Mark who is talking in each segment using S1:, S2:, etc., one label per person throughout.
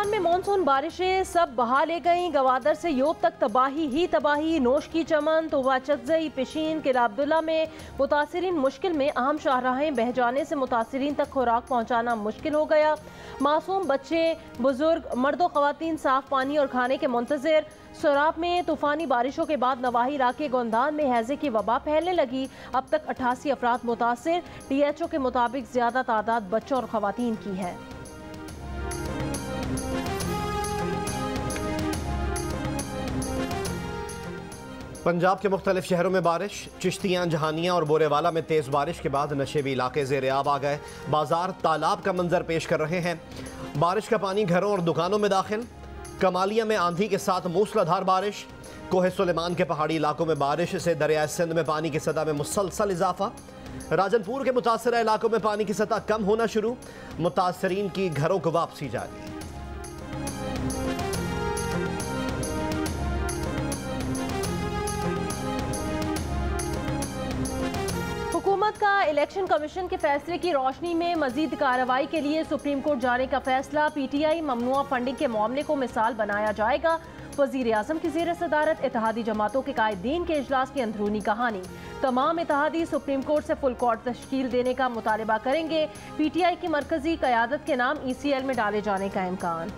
S1: पाकिस्तान में मानसून बारिशें सब बहा ले गईं। गवादर से योब तक तबाही ही तबाही। नोश की चमन, तोबा चकजई, पिशीन, किला अब्दुल्ला में मुतासरीन मुश्किल में। अहम शाहराहें बह जाने से मुतासरीन तक खुराक पहुँचाना मुश्किल हो गया। मासूम बच्चे, बुजुर्ग, मर्दो ख़वातीन साफ पानी और खाने के मुंतज़िर। सराब में तूफ़ानी बारिशों के बाद नवाही इलाके गोंदान में हैज़े की वबा फैलने लगी। अब तक 88 अफराद मुतासिर। DHO के मुताबिक ज़्यादा तादाद बच्चों और ख़वातीन की है।
S2: पंजाब के मुख्तलिफ शहरों में बारिश। चिश्तियाँ, जहानिया और बोरेवाला में तेज़ बारिश के बाद नशेबी इलाके ज़ेर आब आ गए। बाजार तालाब का मंजर पेश कर रहे हैं। बारिश का पानी घरों और दुकानों में दाखिल। कमालिया में आंधी के साथ मूसलाधार बारिश। कोहे सुलेमान के पहाड़ी इलाकों में बारिश से दरिया सिंध में पानी की सतह में मुसलसल इजाफा। राजनपुर के मुतासरा इलाकों में पानी की सतह कम होना शुरू। मुतासरीन की घरों को वापसी जारी।
S1: हुकूमत का इलेक्शन कमीशन के फैसले की रोशनी में मजीद कार्रवाई के लिए सुप्रीम कोर्ट जाने का फैसला। PTI ममनुआ फंडिंग के मामले को मिसाल बनाया जाएगा। वजीर आजम की ज़ेर सदारत इत्तेहादी जमातों के कायदीन के इजलास की अंदरूनी कहानी। तमाम इत्तेहादी सुप्रीम कोर्ट से फुल कोर्ट तश्कील देने का मुतालबा करेंगे। PTI की मरकजी क़यादत के नाम ECL में डाले जाने का इम्कान।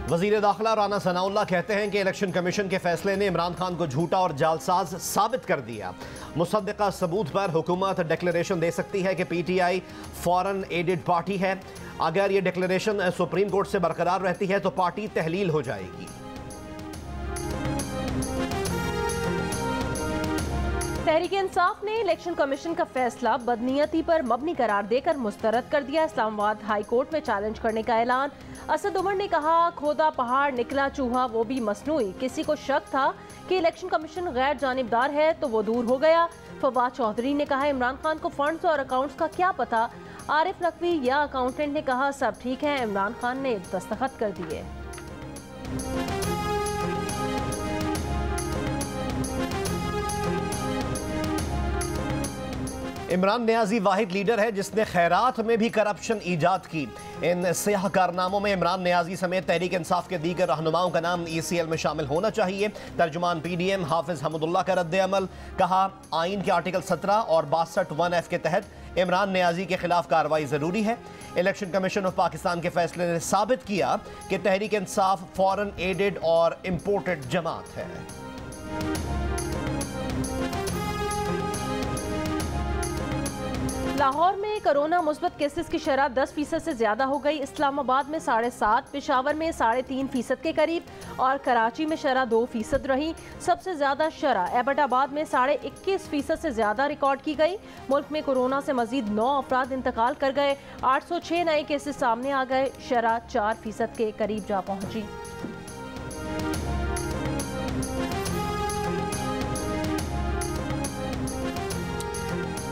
S2: वज़ीर दाखिला राना सनाउल्लाह कहते हैं कि इलेक्शन कमीशन के फैसले ने इमरान खान को झूठा और जालसाज साबित कर दिया। मुसद्दिक़ा सबूत पर हुकूमत डिक्लेरेशन दे सकती है कि PTI फॉरेन एडेड पार्टी है। अगर ये डिक्लेरेशन सुप्रीम कोर्ट से बरकरार रहती है तो पार्टी तहलील हो जाएगी।
S1: तहरीक इंसाफ ने इलेक्शन कमीशन का फैसला बदनीयती पर मबनी करार देकर मुस्तरद कर दिया। इस्लामाबाद हाई कोर्ट में चैलेंज करने का ऐलान। असद उमर ने कहा, खोदा पहाड़ निकला चूहा, वो भी मसनूई। किसी को शक था कि इलेक्शन कमीशन गैर जानिबदार है तो वो दूर हो गया। फवाद चौधरी ने कहा, इमरान खान को फंड्स और अकाउंट्स का क्या पता। आरिफ नकवी या अकाउंटेंट ने कहा, सब ठीक है। इमरान खान ने दस्तखत कर दिए।
S2: इमरान नियाजी वाहिद लीडर है जिसने खैरात में भी करप्शन ईजाद की। इन सियाह कारनामों में इमरान नियाजी समेत तहरीक इंसाफ के दीगर रहनुमाओं का नाम ECL में शामिल होना चाहिए। तर्जुमान PDM हाफिज हमदुल्ला का रद्द अमल। कहा, आइन के आर्टिकल 17 और 62(1)(f) के तहत इमरान नियाजी के खिलाफ कार्रवाई ज़रूरी है। इलेक्शन कमीशन ऑफ पाकिस्तान के फैसले ने साबित किया कि तहरीक इंसाफ फॉरेन एडेड और इम्पोर्टेड जमात है।
S1: लाहौर में कोरोना मुस्बत केसेस की शरह 10% से ज्यादा हो गई। इस्लामाबाद में 7.5%, पेशावर में 3.5% के करीब और कराची में शरह 2% रही। सबसे ज्यादा शरह एबटाबाद में 21.5% से ज्यादा रिकॉर्ड की गई। मुल्क में कोरोना से मजीद 9 अफराद इंतकाल कर गए। 806 नए केसेस सामने आ गए। शरह 4% के करीब जा पहुंची।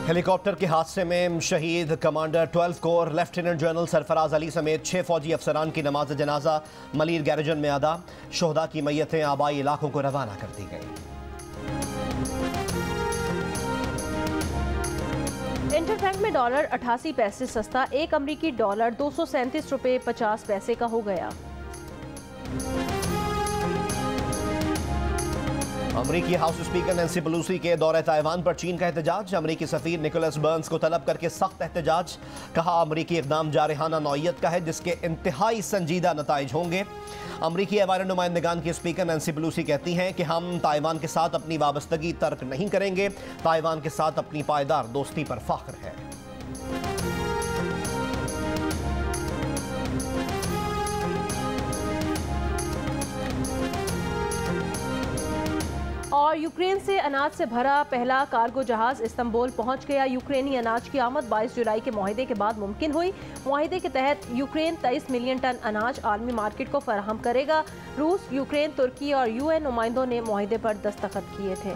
S2: हेलीकॉप्टर के हादसे में शहीद commander 12 core lieutenant general Sarfaraz Ali समेत 6 फौजी अफसरान की नमाज जनाजा मलीर गैरेजन में अदा। शोहदा की मैयतें आबाई इलाकों को रवाना कर दी गई।
S1: इंटरबैंक में डॉलर 88 पैसे सस्ता। एक अमरीकी डॉलर 237 रुपये 50 पैसे का हो गया।
S2: अमरीकी हाउस स्पीकर नैंसी पेलोसी के दौरे ताइवान पर चीन का एहतजाज। अमरीकी सफीर निकोलस बर्न्स को तलब करके सख्त एहतजाज। कहा, अमरीकी इकदाम जारहाना नौइयत का है जिसके इंतहाई संजीदा नताइज होंगे। अमरीकी एवान नुमाइंदगान की स्पीकर नैंसी पेलोसी कहती हैं कि हम ताइवान के साथ अपनी वाबस्तगी तर्क नहीं करेंगे। ताइवान के साथ अपनी पायदार दोस्ती पर फाख्र है।
S1: और यूक्रेन से अनाज से भरा पहला कार्गो जहाज इस्तांबुल पहुंच गया। यूक्रेनी अनाज की आमद 22 जुलाई के मुआहदे के बाद मुमकिन हुई। मुआहदे के तहत यूक्रेन 23 मिलियन टन अनाज आलमी मार्केट को फराहम करेगा। रूस, यूक्रेन, तुर्की और UN नुमाइंदों ने मुआहदे पर दस्तखत किए थे।